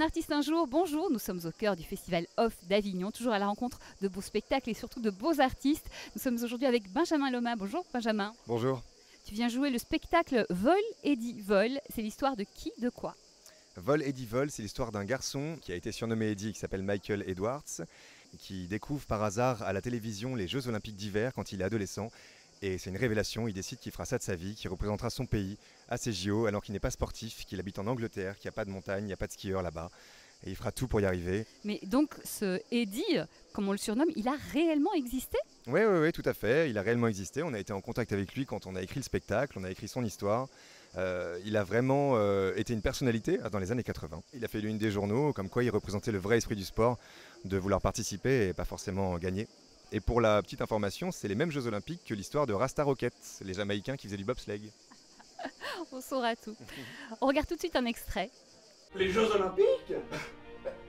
artiste un jour, bonjour, nous sommes au cœur du festival Off d'Avignon, toujours à la rencontre de beaux spectacles et surtout de beaux artistes. Nous sommes aujourd'hui avec Benjamin Loma. Bonjour Benjamin. Bonjour. Tu viens jouer le spectacle Vol Eddie Vol. C'est l'histoire de qui, de quoi? Vol Eddie Vol, c'est l'histoire d'un garçon qui a été surnommé Eddie, qui s'appelle Michael Edwards, qui découvre par hasard à la télévision les Jeux Olympiques d'hiver quand il est adolescent. Et c'est une révélation, il décide qu'il fera ça de sa vie, qu'il représentera son pays à ces JO alors qu'il n'est pas sportif, qu'il habite en Angleterre, qu'il n'y a pas de montagne, il n'y a pas de skieurs là-bas. Et il fera tout pour y arriver. Mais donc ce Eddie, comme on le surnomme, il a réellement existé? Oui, tout à fait, il a réellement existé. On a été en contact avec lui quand on a écrit le spectacle, on a écrit son histoire. Il a vraiment été une personnalité dans les années 80. Il a fait l'une des journaux, comme quoi il représentait le vrai esprit du sport, de vouloir participer et pas forcément gagner. Et pour la petite information, c'est les mêmes Jeux Olympiques que l'histoire de Rasta Rocket, les Jamaïcains qui faisaient du bobsleigh. On saura tout. On regarde tout de suite un extrait. Les Jeux Olympiques?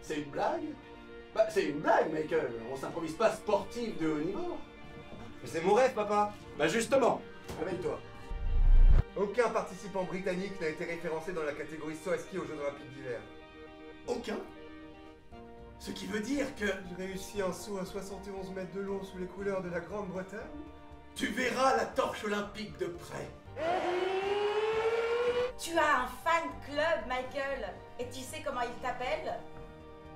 C'est une blague? C'est une blague, Michael. On s'improvise pas sportif de haut niveau. Mais c'est mon rêve, papa. Justement, réveille-toi. Aucun participant britannique n'a été référencé dans la catégorie saut à ski aux Jeux Olympiques d'hiver. Aucun? Ce qui veut dire que J'ai réussi un saut à 71 mètres de long sous les couleurs de la Grande-Bretagne. tu verras la torche olympique de près. Tu as un fan club, Michael. Et tu sais comment il t'appelle?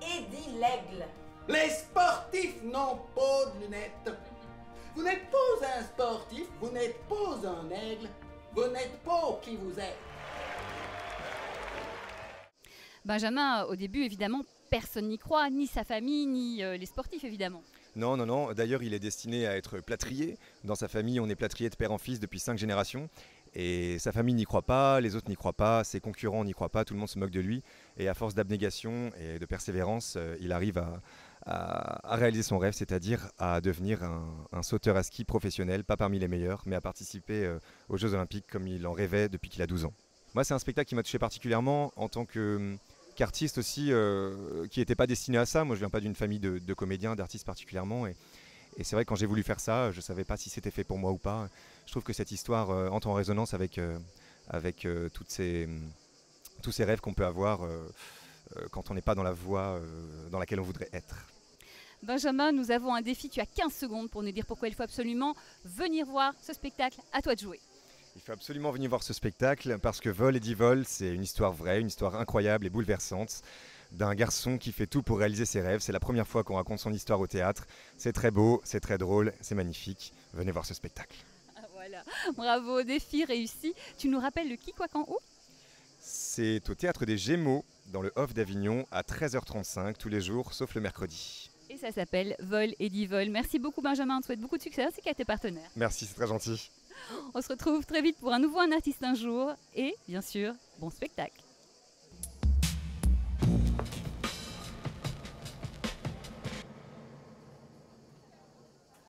Eddie l'Aigle. Les sportifs n'ont pas de lunettes. Vous n'êtes pas un sportif, vous n'êtes pas un aigle, vous n'êtes pas qui vous êtes. Benjamin, au début, évidemment, personne n'y croit, ni sa famille, ni les sportifs, évidemment. Non. D'ailleurs, il est destiné à être plâtrier. Dans sa famille, on est plâtrier de père en fils depuis 5 générations. Et sa famille n'y croit pas, les autres n'y croient pas, ses concurrents n'y croient pas, tout le monde se moque de lui. Et à force d'abnégation et de persévérance, il arrive à réaliser son rêve, c'est-à-dire à devenir un sauteur à ski professionnel, pas parmi les meilleurs, mais à participer aux Jeux Olympiques comme il en rêvait depuis qu'il a 12 ans. Moi, c'est un spectacle qui m'a touché particulièrement en tant qu'artiste aussi, qui n'était pas destiné à ça. Moi, je viens pas d'une famille de comédiens, d'artistes particulièrement. Et c'est vrai que quand j'ai voulu faire ça, je ne savais pas si c'était fait pour moi ou pas. Je trouve que cette histoire entre en résonance avec tous ces rêves qu'on peut avoir quand on n'est pas dans la voie dans laquelle on voudrait être. Benjamin, nous avons un défi. Tu as 15 secondes pour nous dire pourquoi il faut absolument venir voir ce spectacle. À toi de jouer. Il faut absolument venir voir ce spectacle parce que Vol Eddie Vol, c'est une histoire vraie, une histoire incroyable et bouleversante d'un garçon qui fait tout pour réaliser ses rêves. C'est la première fois qu'on raconte son histoire au théâtre. C'est très beau, c'est très drôle, c'est magnifique. Venez voir ce spectacle. Voilà, bravo, défi réussi. Tu nous rappelles le qui, quoi, quand, où? C'est au Théâtre des Gémeaux, dans le Off d'Avignon, à 13h35 tous les jours, sauf le mercredi. Et ça s'appelle Vol Eddie Vol. Merci beaucoup Benjamin, on te souhaite beaucoup de succès ainsi qu'à tes partenaires. Merci, c'est très gentil. On se retrouve très vite pour un nouveau Un artiste un jour et bien sûr, bon spectacle.